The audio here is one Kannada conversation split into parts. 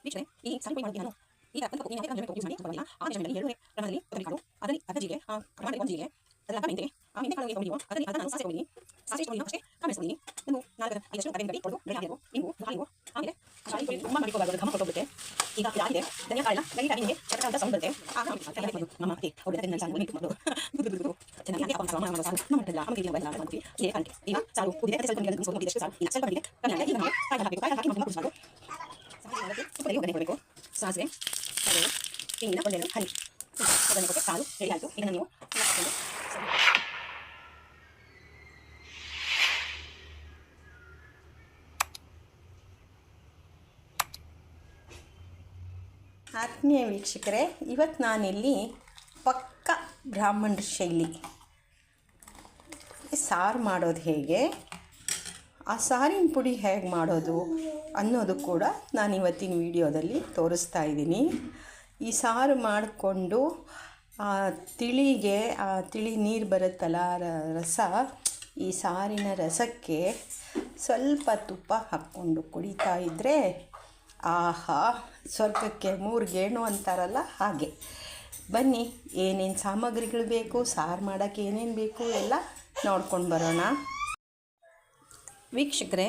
ವೀಕ್ಷಣೆ ಈ ಸಾರಿ ಪುಡಿ ಮಾಡೋದಕ್ಕೆ ನಾನು ಈಗ ಒಂದು ಕಪ್ ಯಾವುದೇ ಮೆಜರ್ಮೆಂಟ್ ಯೂಸ್ ಮಾಡಿ ಬರೋಲ್ಲ. ಆ ಮೆಜರ್ಮೆಂಟಲ್ಲಿ 2 ಪ್ರಮಾಣದಲ್ಲಿ ಕೊತ್ತಂಬರಿ ಕಾಳು, ಅದರಲ್ಲಿ ಅರ್ಧ ಜೀರಿಗೆ, ಪ್ರಮಾಣದಲ್ಲಿ 1 ಜೀರಿಗೆ, ಅದರಲ್ಲಿ ಅರ್ಧ ಮೆಂತೆ, ಆ ಮೆಂತೆ ಕಾಳು ತೊಗೊಂಡಿದ್ದೀವೋ ಅದರಲ್ಲಿ ಅರ್ಧ ನಾನು ಸಾಸಿವೆ ತೊಗೊಂಡಿದ್ದೀನಿ. ಸಾಸಿವೆ ತೊಗೊಂಡಿದ್ದೀನಿ ಅಷ್ಟೇ ಕಾಣಿಸ್ಕೊಂಡಿದ್ದೀನಿ. ಒಂದು 4-5 ಕರಿಬೇವು ಕೊಡು ರೆಡಿ ಆಗಿರೋ ಇಂಗು, ಹಾಲಿಂಗು, ಆಮೇಲೆ ಸಾರಿ ಪುಡಿ ತುಂಬ ಮಾಡಿಕೊಬಾರ್ದು, ಘಮ ಕೊಟ್ಟೋಗುತ್ತೆ. ಈಗ ಇದಾಗಿದೆ. ಧನಿಯಾ ಕಾಳನ್ನ ಲೈಟಾಗಿ ನಿಮಗೆ ಚಟಕ ಅಂತ ಸೌಂಡ್ ಬರುತ್ತೆ. ಆಗ ನಮ್ಮ ಅತ್ತೆ ಅವ್ರ ಜೊತೆ ಸಾರು ಮೆಂತೆ ಮಾಡೋದು ಚೆನ್ನಾಗಿ ಹಾಕಿ ಹಾಕೊಂಡು ಮಾಡೋ ಸಾರು ನಮ್ಮ ಮಟ್ಟಲ್ಲ ಆಮೇಲೆ ನಾವು ಎಲ್ಲ ಮಾಡ್ತೀವಿ. ಈಗ ಸಾರು ಕುದಿದೆ ಮತ್ತೆ ಸ್ವಲ್ಪ ನೀರು ಸ್ವಲ್ಪ ಇದಷ್ಟು ಸಾರು ಇಲ್ಲ ಸ್ವಲ್ಪ ಇದೆ ಕಮ್ಮಿ ಈಗ ನಾವು ಕಾಯಿ ಹಾಕಬೇಕು. ಕಾಯಿ ಹಾಕಿ ಮತ್ತೆ ಕುದಿಸಬೇಕು. ಸ್ವಲ್ಪ ಒಗ್ಗರಣೆ ಕೊಡಬೇಕು. ಸಾಸಿವೆ, ಕರಿಬೇವು, ತೆಂಗಿನ ಒಂದೆರಡು ಹನಿ ಒಗ್ಗರಣೆ ಕೊಟ್ಟು ಸಾರು ರೆಡಿ ಆಯಿತು. ಇದನ್ನು ನೀವು ಹಾಕಿಕೊಂಡು ಆತ್ಮೀಯ ವೀಕ್ಷಕರೇ, ಇವತ್ತು ನಾನಿಲ್ಲಿ ಪಕ್ಕ ಬ್ರಾಹ್ಮಣರ ಶೈಲಿ ಸಾರು ಮಾಡೋದು ಹೇಗೆ, ಆ ಸಾರಿನ ಪುಡಿ ಹೇಗೆ ಮಾಡೋದು ಅನ್ನೋದು ಕೂಡ ನಾನು ಇವತ್ತಿನ ವಿಡಿಯೋದಲ್ಲಿ ತೋರಿಸ್ತಾ ಇದ್ದೀನಿ. ಈ ಸಾರು ಮಾಡಿಕೊಂಡು ತಿಳಿ ನೀರು ಬರುತ್ತಲ್ಲ ರಸ, ಈ ಸಾರಿನ ರಸಕ್ಕೆ ಸ್ವಲ್ಪ ತುಪ್ಪ ಹಾಕ್ಕೊಂಡು ಕುಡಿತಾ ಇದ್ದರೆ ಆಹಾ, ಸ್ವರ್ಗಕ್ಕೆ 3 ಗೇಣು ಅಂತಾರಲ್ಲ ಹಾಗೆ. ಬನ್ನಿ, ಏನೇನು ಸಾಮಗ್ರಿಗಳು ಬೇಕು, ಸಾರು ಮಾಡೋಕ್ಕೆ ಏನೇನು ಬೇಕು ಎಲ್ಲ ನೋಡ್ಕೊಂಡು ಬರೋಣ. ವೀಕ್ಷಕರೇ,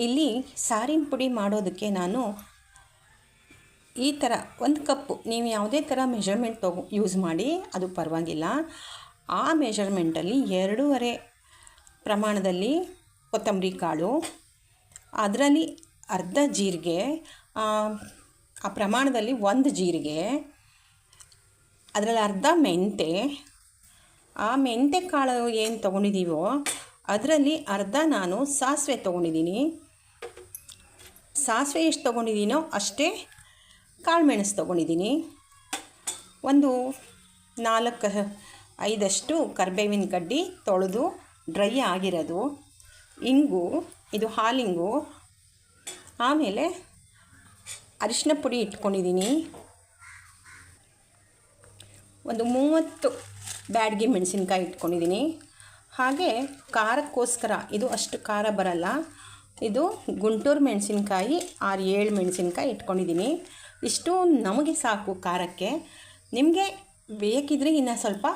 ಇಲ್ಲಿ ಸಾರಿನ ಪುಡಿ ಮಾಡೋದಕ್ಕೆ ನಾನು ಈ ಥರ 1 ಕಪ್ಪು, ನೀವು ಯಾವುದೇ ಥರ ಮೆಷರ್ಮೆಂಟ್ ಯೂಸ್ ಮಾಡಿ ಅದು ಪರವಾಗಿಲ್ಲ. ಆ ಮೆಷರ್ಮೆಂಟಲ್ಲಿ 2.5 ಪ್ರಮಾಣದಲ್ಲಿ ಕೊತ್ತಂಬರಿ ಕಾಳು, ಅದರಲ್ಲಿ ಅರ್ಧ ಜೀರಿಗೆ, ಆ ಪ್ರಮಾಣದಲ್ಲಿ 1 ಜೀರಿಗೆ, ಅದರಲ್ಲಿ ಅರ್ಧ ಮೆಂತೆ, ಆ ಮೆಂತೆ ಕಾಳು ಏನು ತೊಗೊಂಡಿದ್ದೀವೋ ಅದರಲ್ಲಿ ಅರ್ಧ ನಾನು ಸಾಸಿವೆ ತೊಗೊಂಡಿದ್ದೀನಿ. ಸಾಸಿವೆ ಎಷ್ಟು ತೊಗೊಂಡಿದ್ದೀನೋ ಅಷ್ಟೇ ಕಾಳು ಮೆಣಸು ತೊಗೊಂಡಿದ್ದೀನಿ. ಒಂದು 4-5 ಕರಿಬೇವಿನ ಗಡ್ಡೆ ತೊಳೆದು ಡ್ರೈ ಆಗಿರೋದು, ಇಂಗು, ಇದು ಹಾಲಿಂಗು, ಆಮೇಲೆ ಅರಿಶಿನ ಪುಡಿ ಇಟ್ಕೊಂಡಿದ್ದೀನಿ. ಒಂದು 30 ಬ್ಯಾಡಗಿ ಮೆಣಸಿನ್ಕಾಯಿ ಇಟ್ಕೊಂಡಿದ್ದೀನಿ. ಹಾಗೆ ಖಾರಕ್ಕೋಸ್ಕರ, ಇದು ಅಷ್ಟು ಖಾರ ಬರಲ್ಲ, ಇದು ಗುಂಟೂರು ಮೆಣಸಿನ್ಕಾಯಿ 6-7 ಮೆಣಸಿನ್ಕಾಯಿ ಇಟ್ಕೊಂಡಿದ್ದೀನಿ. ಇಷ್ಟು ನಮಗೆ ಸಾಕು ಖಾರಕ್ಕೆ. ನಿಮಗೆ ಬೇಕಿದ್ರೆ ಇನ್ನು ಸ್ವಲ್ಪ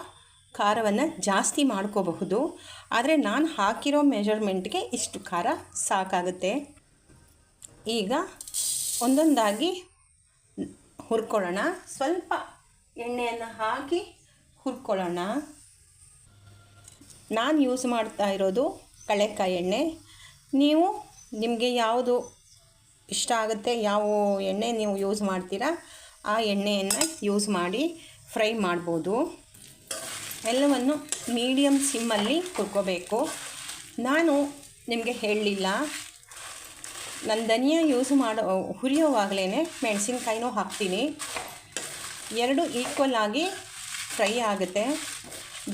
ಖಾರವನ್ನು ಜಾಸ್ತಿ ಮಾಡ್ಕೋಬಹುದು, ಆದರೆ ನಾನು ಹಾಕಿರೋ ಮೆಜರ್ಮೆಂಟ್ಗೆ ಇಷ್ಟು ಖಾರ ಸಾಕಾಗುತ್ತೆ. ಈಗ ಒಂದೊಂದಾಗಿ ಹುರ್ಕೊಳ್ಳೋಣ. ಸ್ವಲ್ಪ ಎಣ್ಣೆಯನ್ನು ಹಾಕಿ ಹುರ್ಕೊಳ್ಳೋಣ. ನಾನು ಯೂಸ್ ಮಾಡ್ತಾ ಇರೋದು ಕಡಲೆಕಾಯಿ ಎಣ್ಣೆ. ನೀವು ನಿಮಗೆ ಯಾವುದು ಇಷ್ಟ ಆಗುತ್ತೆ, ಯಾವ ಎಣ್ಣೆ ನೀವು ಯೂಸ್ ಮಾಡ್ತೀರಾ ಆ ಎಣ್ಣೆಯನ್ನು ಯೂಸ್ ಮಾಡಿ ಫ್ರೈ ಮಾಡ್ಬೋದು. ಎಲ್ಲವನ್ನು ಮೀಡಿಯಮ್ ಸಿಮ್ಮಲ್ಲಿ ಹುರ್ಕೋಬೇಕು. ನಾನು ನಿಮಗೆ ಹೇಳಲಿಲ್ಲ, ನಾನು ಧನಿಯಾ ಯೂಸ್ ಹುರಿಯೋವಾಗಲೇ ಮೆಣಸಿನ್ಕಾಯಿನೂ ಹಾಕ್ತೀನಿ. 2 ಈಕ್ವಲ್ ಆಗಿ ಫ್ರೈ ಆಗುತ್ತೆ.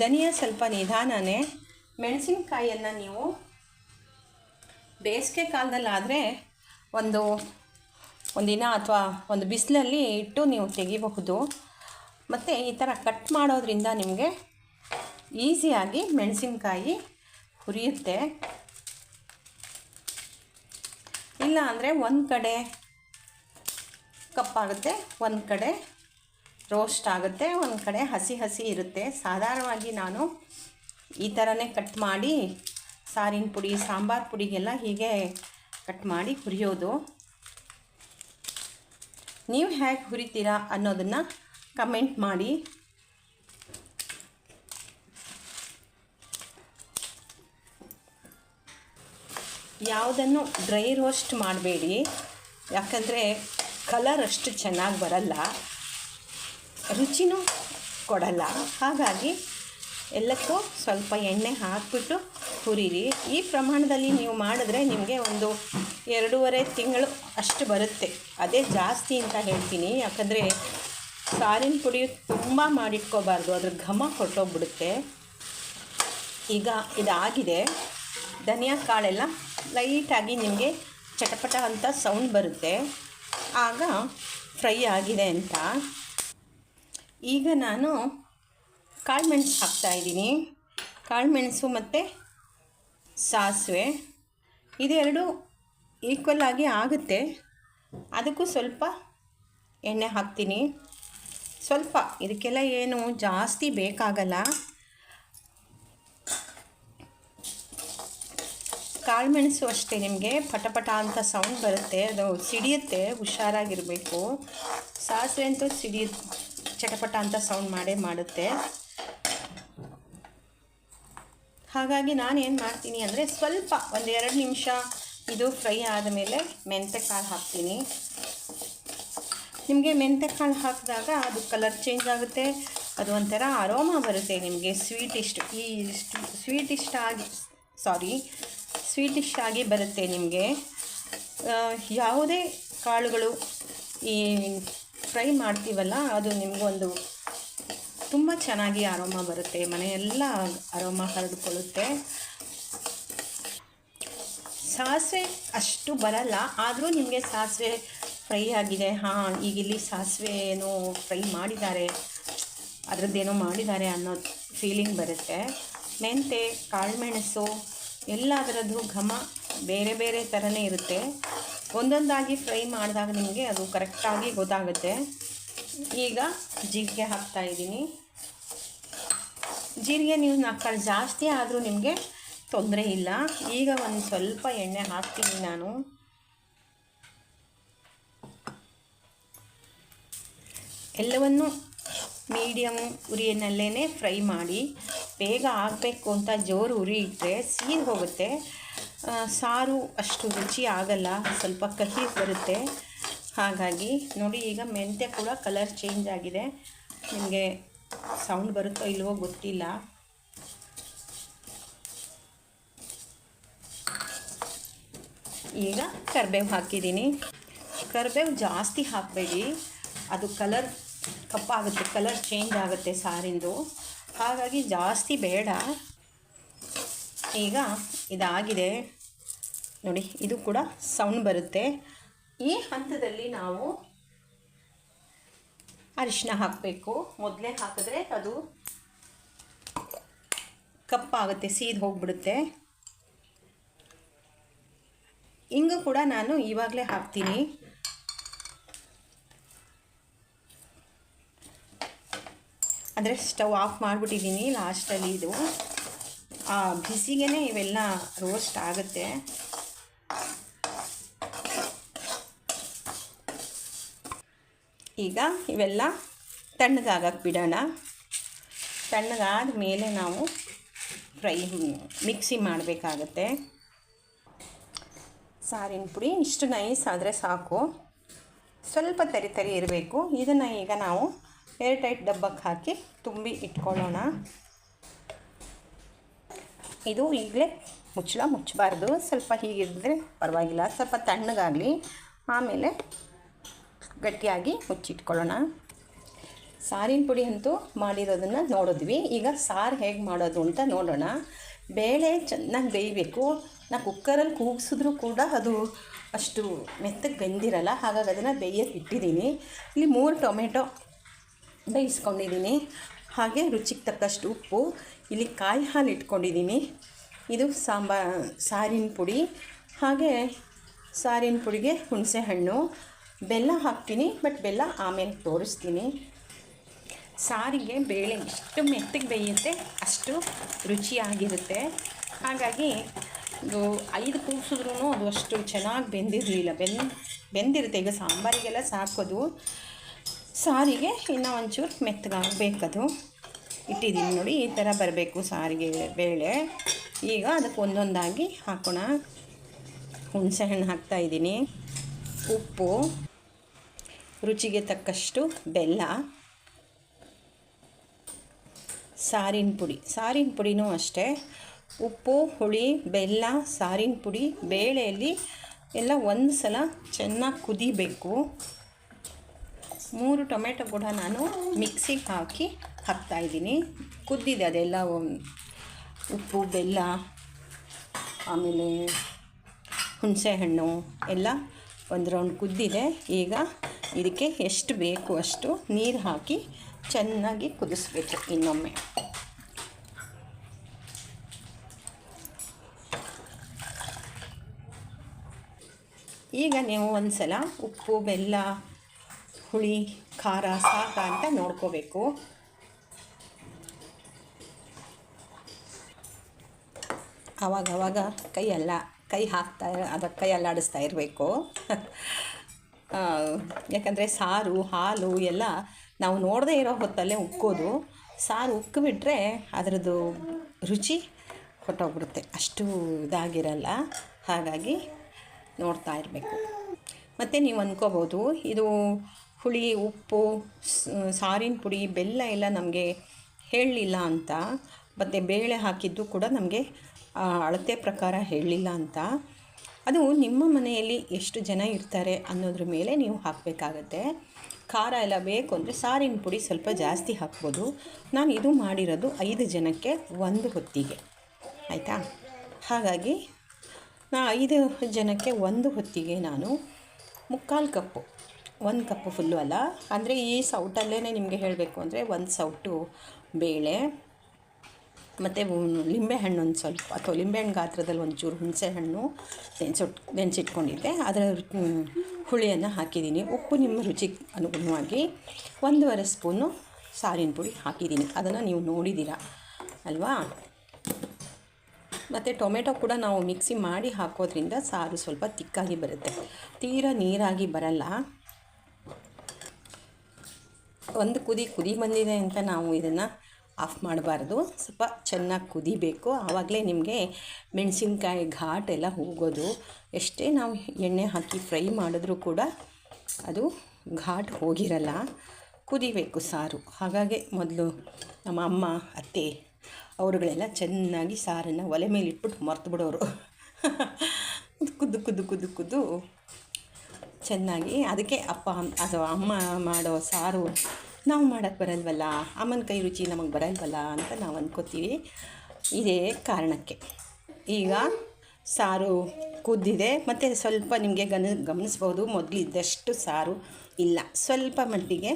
ಧನಿಯಾ ಸ್ವಲ್ಪ ನಿಧಾನನೇ. ಮೆಣಸಿನ್ಕಾಯಿಯನ್ನು ನೀವು ಬೇಸಿಗೆ ಕಾಲದಲ್ಲಾದರೆ ಒಂದಿನ ಅಥವಾ ಒಂದು ಬಿಸಿಲಲ್ಲಿ ಇಟ್ಟು ನೀವು ತೆಗಿಬಹುದು. ಮತ್ತು ಈ ಥರ ಕಟ್ ಮಾಡೋದ್ರಿಂದ ನಿಮಗೆ ಈಸಿಯಾಗಿ ಮೆಣಸಿನ್ಕಾಯಿ ಹುರಿಯುತ್ತೆ. ಇಲ್ಲ ಅಂದರೆ ಒಂದು ಕಡೆ ಕಪ್ಪಾಗುತ್ತೆ, ಒಂದು ಕಡೆ ರೋಸ್ಟ್ ಆಗುತ್ತೆ, ಒಂದು ಕಡೆ ಹಸಿ ಇರುತ್ತೆ. ಸಾಧಾರಣವಾಗಿ ನಾನು ಈ ಥರನೇ ಕಟ್ ಮಾಡಿ ಸಾರಿನ ಪುಡಿ, ಸಾಂಬಾರು ಪುಡಿಗೆಲ್ಲ ಹೀಗೆ ಕಟ್ ಮಾಡಿ ಹುರಿಯೋದು. ನೀವು ಹೇಗೆ ಹುರಿತೀರಾ ಅನ್ನೋದನ್ನು ಕಮೆಂಟ್ ಮಾಡಿ. ಯಾವುದನ್ನು ಡ್ರೈ ರೋಸ್ಟ್ ಮಾಡಬೇಡಿ, ಯಾಕಂದರೆ ಕಲರ್ ಅಷ್ಟು ಚೆನ್ನಾಗಿ ಬರಲ್ಲ, ರುಚಿನೂ ಕೊಡಲ್ಲ. ಹಾಗಾಗಿ ಎಲ್ಲಕ್ಕೂ ಸ್ವಲ್ಪ ಎಣ್ಣೆ ಹಾಕಿಬಿಟ್ಟು ಹುರಿರಿ. ಈ ಪ್ರಮಾಣದಲ್ಲಿ ನೀವು ಮಾಡಿದ್ರೆ ನಿಮಗೆ ಒಂದು 2.5 ತಿಂಗಳು ಅಷ್ಟು ಬರುತ್ತೆ. ಅದೇ ಜಾಸ್ತಿ ಅಂತ ಹೇಳ್ತೀನಿ, ಯಾಕಂದರೆ ಸಾರಿನ ಪುಡಿ ತುಂಬ ಮಾಡಿಟ್ಕೋಬಾರ್ದು, ಅದ್ರ ಘಮ ಹೊರಟೋಗ್ಬಿಡುತ್ತೆ. ಈಗ ಇದಾಗಿದೆ. ಧನಿಯಾ ಕಾಳೆಲ್ಲ ಲೈಟಾಗಿ ನಿಮಗೆ ಚಟಪಟ ಅಂತ ಸೌಂಡ್ ಬರುತ್ತೆ, ಆಗ ಫ್ರೈ ಆಗಿದೆ ಅಂತ. ಈಗ ನಾನು ಕಾಳುಮೆಣಸು ಹಾಕ್ತಾಯಿದ್ದೀನಿ. ಕಾಳುಮೆಣಸು ಮತ್ತು ಸಾಸಿವೆ ಇದೆರಡು ಈಕ್ವಲ್ ಆಗಿ ಆಗುತ್ತೆ. ಅದಕ್ಕೂ ಸ್ವಲ್ಪ ಎಣ್ಣೆ ಹಾಕ್ತೀನಿ. ಸ್ವಲ್ಪ, ಇದಕ್ಕೆಲ್ಲ ಏನು ಜಾಸ್ತಿ ಬೇಕಾಗಲ್ಲ. ಕಾಳುಮೆಣಸು ಅಷ್ಟೇ, ನಿಮಗೆ ಪಟಪಟ ಅಂತ ಸೌಂಡ್ ಬರುತ್ತೆ, ಅದು ಸಿಡಿಯುತ್ತೆ, ಹುಷಾರಾಗಿರಬೇಕು. ಸಾಸಿವೆ ಅಂತೂ ಚಟಪಟ ಅಂತ ಸೌಂಡ್ ಮಾಡೇ ಮಾಡುತ್ತೆ. ಹಾಗಾಗಿ ನಾನು ಏನು ಮಾಡ್ತೀನಿ ಅಂದರೆ ಸ್ವಲ್ಪ ಒಂದು 2 ನಿಮಿಷ ಇದು ಫ್ರೈ ಆದಮೇಲೆ ಮೆಂತ್ಯಕಾಳು ಹಾಕ್ತೀನಿ. ನಿಮಗೆ ಮೆಂತ್ಯಕಾಳು ಹಾಕಿದಾಗ ಅದು ಕಲರ್ ಚೇಂಜ್ ಆಗುತ್ತೆ, ಅದು ಒಂಥರ ಅರೋಮಾ ಬರುತ್ತೆ ನಿಮಗೆ. ಸ್ವೀಟಿಶ್ ಆಗಿ ಬರುತ್ತೆ ನಿಮಗೆ. ಯಾವುದೇ ಕಾಳುಗಳು ಈ ಫ್ರೈ ಮಾಡ್ತೀವಲ್ಲ, ಅದು ನಿಮಗೊಂದು ತುಂಬ ಚೆನ್ನಾಗಿ ಅರೋಮಾ ಬರುತ್ತೆ, ಮನೆಯೆಲ್ಲ ಅರೋಮಾ ಹರಡಿಕೊಳ್ಳುತ್ತೆ. ಸಾಸಿವೆ ಅಷ್ಟು ಬರಲ್ಲ, ಆದರೂ ನಿಮಗೆ ಸಾಸಿವೆ ಫ್ರೈ ಆಗಿದೆ, ಈಗ ಇಲ್ಲಿ ಸಾಸಿವೆ ಏನೋ ಫ್ರೈ ಮಾಡಿದ್ದಾರೆ, ಅದರದ್ದೇನೋ ಮಾಡಿದ್ದಾರೆ ಅನ್ನೋ ಫೀಲಿಂಗ್ ಬರುತ್ತೆ. ಮೆಂತೆ, ಕಾಳುಮೆಣಸು ಎಲ್ಲದರದ್ದು ಘಮ ಬೇರೆ ಬೇರೆ ಥರನೇ ಇರುತ್ತೆ. ಒಂದೊಂದಾಗಿ ಫ್ರೈ ಮಾಡಿದಾಗ ನಿಮಗೆ ಅದು ಕರೆಕ್ಟಾಗಿ ಗೊತ್ತಾಗುತ್ತೆ. ಈಗ ಜೀರಿಗೆ ಹಾಕ್ತಾಯಿದ್ದೀನಿ. ಜೀರಿಗೆ ನೀವು 4 ಕಾಳು ಜಾಸ್ತಿ ಆದರೂ ನಿಮಗೆ ತೊಂದರೆ ಇಲ್ಲ. ಈಗ ಒಂದು ಸ್ವಲ್ಪ ಎಣ್ಣೆ ಹಾಕ್ತೀನಿ ನಾನು. ಎಲ್ಲವನ್ನು ಮೀಡಿಯಮ್ ಉರಿಯಲ್ಲೇ ಫ್ರೈ ಮಾಡಿ. ಬೇಗ ಆಗಬೇಕು ಅಂತ ಜೋರು ಉರಿ ಇಟ್ಟರೆ ಸೀದು ಹೋಗುತ್ತೆ, ಸಾರು ಅಷ್ಟು ರುಚಿ ಆಗಲ್ಲ, ಸ್ವಲ್ಪ ಕಹಿ ಬರುತ್ತೆ. ಹಾಗಾಗಿ ನೋಡಿ, ಈಗ ಮೆಂತ್ಯ ಕೂಡ ಕಲರ್ ಚೇಂಜ್ ಆಗಿದೆ. ನಿಮಗೆ ಸೌಂಡ್ ಬರುತ್ತೋ ಇಲ್ವೋ ಗೊತ್ತಿಲ್ಲ. ಈಗ ಕರಿಬೇವು ಹಾಕಿದ್ದೀನಿ. ಕರಿಬೇವು ಜಾಸ್ತಿ ಹಾಕಬೇಡಿ, ಅದು ಕಲರ್ ಕಪ್ಪಾಗುತ್ತೆ, ಕಲರ್ ಚೇಂಜ್ ಆಗುತ್ತೆ ಸಾರಿಂದು, ಹಾಗಾಗಿ ಜಾಸ್ತಿ ಬೇಡ. ಈಗ ಇದಾಗಿದೆ ನೋಡಿ, ಇದು ಕೂಡ ಸೌಂಡ್ ಬರುತ್ತೆ. ಈ ಹಂತದಲ್ಲಿ ನಾವು ಅರಿಶಿನ ಹಾಕಬೇಕು. ಮೊದಲೇ ಹಾಕಿದ್ರೆ ಅದು ಕಪ್ಪಾಗುತ್ತೆ, ಸೀದು ಹೋಗ್ಬಿಡುತ್ತೆ. ಇಂಗು ಕೂಡ ನಾನು ಇವಾಗಲೇ ಹಾಕ್ತೀನಿ. ಅಂದರೆ ಸ್ಟವ್ ಆಫ್ ಮಾಡಿಬಿಟ್ಟಿದ್ದೀನಿ ಲಾಸ್ಟಲ್ಲಿ. ಇದು ಬಿಸಿಗೆ ಇವೆಲ್ಲ ರೋಸ್ಟ್ ಆಗುತ್ತೆ. ಈಗ ಇವೆಲ್ಲ ತಣ್ಣಗಾಗಕ್ಕೆ ಬಿಡೋಣ. ತಣ್ಣಗಾದ ಮೇಲೆ ನಾವು ಮಿಕ್ಸಿ ಮಾಡಬೇಕಾಗತ್ತೆ. ಸಾರಿನ ಪುಡಿ ಇಷ್ಟು ನೈಸ್ ಆದರೆ ಸಾಕು, ಸ್ವಲ್ಪ ತರಿ ಇರಬೇಕು. ಇದನ್ನು ಈಗ ನಾವು ಏರ್ ಟೈಟ್ ಡಬ್ಬಕ್ಕೆ ಹಾಕಿ ತುಂಬಿ ಇಟ್ಕೊಳ್ಳೋಣ. ಇದು ಈಗಲೇ ಮುಚ್ಚಬಾರ್ದು, ಸ್ವಲ್ಪ ಹೀಗಿದ್ರೆ ಪರವಾಗಿಲ್ಲ, ಸ್ವಲ್ಪ ತಣ್ಣಗಾಗಲಿ, ಆಮೇಲೆ ಗಟ್ಟಿಯಾಗಿ ಮುಚ್ಚಿಟ್ಕೊಳ್ಳೋಣ. ಸಾರಿನ ಪುಡಿ ಅಂತೂ ಮಾಡಿರೋದನ್ನು ನೋಡಿದ್ವಿ. ಈಗ ಸಾರು ಹೇಗೆ ಮಾಡೋದು ಅಂತ ನೋಡೋಣ. ಬೇಳೆ ಚೆನ್ನಾಗಿ ಬೇಯಬೇಕು. ನಾನು ಕುಕ್ಕರಲ್ಲಿ ಕೂಗಿಸಿದ್ರೂ ಕೂಡ ಅದು ಅಷ್ಟು ಮೆತ್ತಗೆ ಬೆಂದಿರಲ್ಲ, ಹಾಗಾಗಿ ಅದನ್ನು ಬೇಯಕ್ಕೆ ಇಟ್ಟಿದ್ದೀನಿ. ಇಲ್ಲಿ 3 ಟೊಮೆಟೊ ಬೇಯಿಸ್ಕೊಂಡಿದ್ದೀನಿ, ಹಾಗೆ ರುಚಿಗೆ ತಕ್ಕಷ್ಟು ಉಪ್ಪು, ಇಲ್ಲಿ ಕಾಯಿ ಹಾಲು ಇಟ್ಕೊಂಡಿದ್ದೀನಿ. ಇದು ಸಾರಿನ ಪುಡಿ, ಹಾಗೆ ಸಾರಿನ ಪುಡಿಗೆ ಹುಣಸೆ ಹಣ್ಣು, ಬೆಲ್ಲ ಹಾಕ್ತೀನಿ, ಬಟ್ ಬೆಲ್ಲ ಆಮೇಲೆ ತೋರಿಸ್ತೀನಿ. ಸಾರಿಗೆ ಬೇಳೆ ಎಷ್ಟು ಮೆತ್ತಗೆ ಬೇಯುತ್ತೆ ಅಷ್ಟು ರುಚಿಯಾಗಿರುತ್ತೆ. ಹಾಗಾಗಿ ಇದು 5 ಕೂಗಿಸಿದ್ರೂ ಅದು ಅಷ್ಟು ಚೆನ್ನಾಗಿ ಬೆಂದಿರಲಿಲ್ಲ. ಬೆಂದಿರುತ್ತೆ. ಈಗ ಸಾಂಬಾರಿಗೆಲ್ಲ ಸಾಕೋದು, ಸಾರಿಗೆ ಇನ್ನೂ ಒಂಚೂರು ಮೆತ್ತಗಾಗಬೇಕದು. ಇಟ್ಟಿದ್ದೀನಿ ನೋಡಿ, ಈ ಥರ ಬರಬೇಕು ಸಾರಿಗೆ ಬೇಳೆ. ಈಗ ಅದಕ್ಕೆ ಒಂದೊಂದಾಗಿ ಹಾಕೋಣ. ಹುಣಸೆ ಹಣ್ಣು ಹಾಕ್ತಾಯಿದ್ದೀನಿ, ಉಪ್ಪು, ರುಚಿಗೆ ತಕ್ಕಷ್ಟು ಬೆಲ್ಲ, ಸಾರಿನ ಪುಡಿನೂ ಅಷ್ಟೇ. ಉಪ್ಪು, ಹುಳಿ, ಬೆಲ್ಲ, ಸಾರಿನ ಪುಡಿ, ಬೇಳೆಯಲ್ಲಿ ಎಲ್ಲ ಒಂದು ಸಲ ಚೆನ್ನಾಗಿ ಕುದಿಬೇಕು. 3 ಟೊಮೆಟೊ ಕೂಡ ನಾನು ಮಿಕ್ಸಿಗೆ ಹಾಕ್ತಾಯಿದ್ದೀನಿ. ಕುದ್ದಿದೆ ಅದೆಲ್ಲ, ಉಪ್ಪು, ಬೆಲ್ಲ, ಆಮೇಲೆ ಹುಣಸೆ ಹಣ್ಣು ಎಲ್ಲ ಒಂದು ರೌಂಡ್ ಕುದ್ದಿದೆ. ಈಗ ಇದಕ್ಕೆ ಎಷ್ಟು ಬೇಕು ಅಷ್ಟು ನೀರು ಹಾಕಿ ಚೆನ್ನಾಗಿ ಕುದಿಸ್ಬೇಕು ಇನ್ನೊಮ್ಮೆ. ಈಗ ನೀವು ಒಂದು ಸಲ ಉಪ್ಪು ಬೆಲ್ಲ ಹುಳಿ ಖಾರ ಸಾಕಾ ಅಂತ ನೋಡ್ಕೋಬೇಕು. ಆವಾಗವಾಗ ಕೈ ಅದಕ್ಕೆ ಕೈ ಅಲ್ಲಾಡಿಸ್ತಾ ಇರಬೇಕು. ಯಾಕಂದರೆ ಸಾರು ಹಾಲು ಎಲ್ಲ ನಾವು ನೋಡದೇ ಇರೋ ಹೊತ್ತಲ್ಲೇ ಉಕ್ಕೋದು. ಸಾರು ಉಕ್ಕಿಬಿಟ್ರೆ ಅದರದ್ದು ರುಚಿ ಹೊಟ್ಟೋಗ್ಬಿಡುತ್ತೆ, ಅಷ್ಟು ಇದಾಗಿರಲ್ಲ. ಹಾಗಾಗಿ ನೋಡ್ತಾ ಇರಬೇಕು. ಮತ್ತು ನೀವು ಅಂದ್ಕೋಬೋದು ಇದು ಹುಳಿ ಉಪ್ಪು ಸಾರಿನ ಪುಡಿ ಬೆಲ್ಲ ಎಲ್ಲ ನಮಗೆ ಹೇಳಲಿಲ್ಲ ಅಂತ, ಮತ್ತು ಬೇಳೆ ಹಾಕಿದ್ದು ಕೂಡ ನಮಗೆ ಅಳತೆ ಪ್ರಕಾರ ಹೇಳಲಿಲ್ಲ ಅಂತ. ಅದು ನಿಮ್ಮ ಮನೆಯಲ್ಲಿ ಎಷ್ಟು ಜನ ಇರ್ತಾರೆ ಅನ್ನೋದ್ರ ಮೇಲೆ ನೀವು ಹಾಕಬೇಕಾಗತ್ತೆ. ಖಾರ ಎಲ್ಲ ಬೇಕು ಅಂದರೆ ಸಾರಿನ ಪುಡಿ ಸ್ವಲ್ಪ ಜಾಸ್ತಿ ಹಾಕ್ಬೋದು. ನಾನು ಇದು ಮಾಡಿರೋದು 5 ಜನಕ್ಕೆ 1 ಹೊತ್ತಿಗೆ, ಆಯಿತಾ? ಹಾಗಾಗಿ 5 ಜನಕ್ಕೆ 1 ಹೊತ್ತಿಗೆ ನಾನು 3/4 ಕಪ್ಪು, 1 ಕಪ್ಪು ಫುಲ್ಲು ಅಲ್ಲ, ಅಂದರೆ ಈ ಸೌಟಲ್ಲೇ ನಿಮಗೆ ಹೇಳಬೇಕು ಅಂದರೆ 1 ಸೌಟು ಬೇಳೆ ಮತ್ತು ಲಿಂಬೆಹಣ್ಣು ಒಂದು ಸ್ವಲ್ಪ, ಅಥವಾ ಲಿಂಬೆಹಣ್ಣು ಗಾತ್ರದಲ್ಲಿ ಒಂಚೂರು ಹುಣಸೆಹಣ್ಣು ನೆನೆಸಿಟ್ಕೊಂಡಿದ್ದೆ, ಅದರ ಹುಳಿಯನ್ನು ಹಾಕಿದ್ದೀನಿ. ಉಪ್ಪು ನಿಮ್ಮ ರುಚಿಗೆ ಅನುಗುಣವಾಗಿ 1.5 ಸ್ಪೂನು ಸಾರಿನ ಪುಡಿ ಹಾಕಿದ್ದೀನಿ. ಅದನ್ನು ನೀವು ನೋಡಿದ್ದೀರ ಅಲ್ವಾ? ಮತ್ತು ಟೊಮೆಟೊ ಕೂಡ ನಾವು ಮಿಕ್ಸಿ ಮಾಡಿ ಹಾಕೋದ್ರಿಂದ ಸಾರು ಸ್ವಲ್ಪ ತಿಕ್ಕಾಗಿ ಬರುತ್ತೆ, ತೀರಾ ನೀರಾಗಿ ಬರಲ್ಲ. ಒಂದು ಕುದಿ ಬಂದಿದೆ ಅಂತ ನಾವು ಇದನ್ನು ಆಫ್ ಮಾಡಬಾರ್ದು, ಸ್ವಲ್ಪ ಚೆನ್ನಾಗಿ ಕುದಿಬೇಕು. ಆವಾಗಲೇ ನಿಮಗೆ ಮೆಣಸಿನ್ಕಾಯಿ ಘಾಟ್ ಎಲ್ಲ ಹೋಗೋದು. ಎಷ್ಟೇ ನಾವು ಎಣ್ಣೆ ಹಾಕಿ ಫ್ರೈ ಮಾಡಿದ್ರೂ ಕೂಡ ಅದು ಘಾಟ್ ಹೋಗಿರಲ್ಲ, ಕುದಿಬೇಕು ಸಾರು. ಹಾಗಾಗಿ ಮೊದಲು ನಮ್ಮ ಅಮ್ಮ ಅತ್ತೆ ಅವರುಗಳೆಲ್ಲ ಚೆನ್ನಾಗಿ ಸಾರನ್ನು ಒಲೆ ಮೇಲೆ ಇಟ್ಬಿಟ್ಟು ಮರ್ತು ಬಿಡೋರು. ಕುದ್ದು ಚೆನ್ನಾಗಿ. ಅದಕ್ಕೆ ಅಮ್ಮ ಮಾಡೋ ಸಾರು ನಾವು ಮಾಡೋಕ್ಕೆ ಬರಲ್ವಲ್ಲ, ಅಮ್ಮನ ಕೈ ರುಚಿ ನಮಗೆ ಬರಲ್ವಲ್ಲ ಅಂತ ನಾವು ಅಂದ್ಕೋತೀವಿ. ಇದೇ ಕಾರಣಕ್ಕೆ ಈಗ ಸಾರು ಕುದ್ದಿದೆ. ಮತ್ತು ಸ್ವಲ್ಪ ನಿಮಗೆ ಗಮನಿಸ್ಬೋದು, ಮೊದಲಿದ್ದಷ್ಟು ಸಾರು ಇಲ್ಲ, ಸ್ವಲ್ಪ ಮಟ್ಟಿಗೆ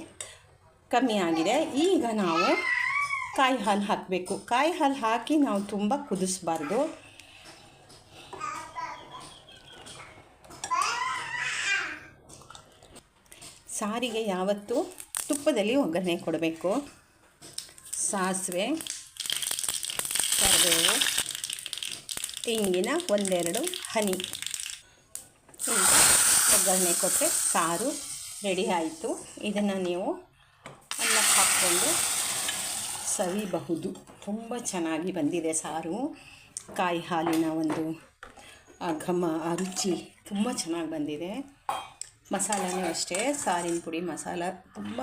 ಕಮ್ಮಿ ಆಗಿದೆ. ಈಗ ನಾವು ಕಾಯಿ ಹಾಲು ಹಾಕಬೇಕು. ಕಾಯಿ ಹಾಲು ಹಾಕಿ ನಾವು ತುಂಬ ಕುದಿಸ್ಬಾರ್ದು. ಸಾರಿಗೆ ಯಾವತ್ತೂ ತುಪ್ಪದಲ್ಲಿ ಒಗ್ಗರಣೆ ಕೊಡಬೇಕು. ಸಾಸಿವೆ, ಕರಿಬೇವು, ತೆಂಗಿನ 1-2 ಹನಿ ಒಗ್ಗರಣೆ ಕೊಟ್ಟರೆ ಸಾರು ರೆಡಿ ಆಯಿತು. ಇದನ್ನು ನೀವು ಅನ್ನಕ್ಕೆ ಹಾಕ್ಕೊಂಡು ಸವಿಬಹುದು. ತುಂಬ ಚೆನ್ನಾಗಿ ಬಂದಿದೆ ಸಾರು. ಕಾಯಿ ಹಾಲಿನ ಒಂದು ಘಮ, ರುಚಿ ತುಂಬ ಚೆನ್ನಾಗಿ ಬಂದಿದೆ. ಮಸಾಲನೂ ಅಷ್ಟೇ, ಸಾರಿನ ಪುಡಿ ಮಸಾಲ ತುಂಬ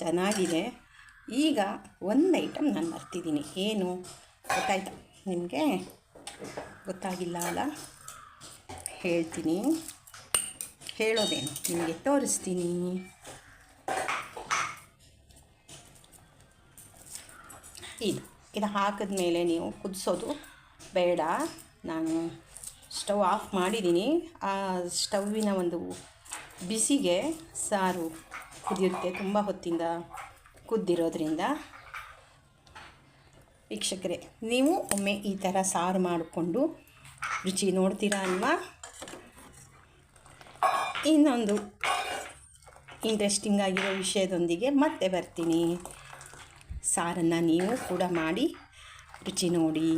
ಚೆನ್ನಾಗಿದೆ. ಈಗ ಒಂದು ಐಟಮ್ ನಾನು ಮರ್ತಿದ್ದೀನಿ. ಏನು ಗೊತ್ತಾಯ್ತಾ ನಿಮಗೆ? ಗೊತ್ತಾಗಿಲ್ಲ ಅಲ್ಲ? ಹೇಳ್ತೀನಿ, ಹೇಳೋದೇನು ನಿಮಗೆ ತೋರಿಸ್ತೀನಿ. ಇದು ಹಾಕಿದ ಮೇಲೆ ನೀವು ಕುದಿಸೋದು ಬೇಡ. ನಾನು ಸ್ಟವ್ ಆಫ್ ಮಾಡಿದ್ದೀನಿ. ಆ ಸ್ಟವ್ವಿನ ಒಂದು ಬಿಸಿಗೆ ಸಾರು ಕುದಿಯುತ್ತೆ, ತುಂಬ ಹೊತ್ತಿಂದ ಕುದ್ದಿರೋದ್ರಿಂದ. ವೀಕ್ಷಕರೇ, ನೀವು ಒಮ್ಮೆ ಈ ಥರ ಸಾರು ಮಾಡಿಕೊಂಡು ರುಚಿ ನೋಡ್ತೀರಾ ಅಲ್ವಾ? ಇನ್ನೊಂದು ಇಂಟ್ರೆಸ್ಟಿಂಗ್ ಆಗಿರೋ ವಿಷಯದೊಂದಿಗೆ ಮತ್ತೆ ಬರ್ತೀನಿ. ಸಾರನ್ನು ನೀವು ಕೂಡ ಮಾಡಿ ರುಚಿ ನೋಡಿ.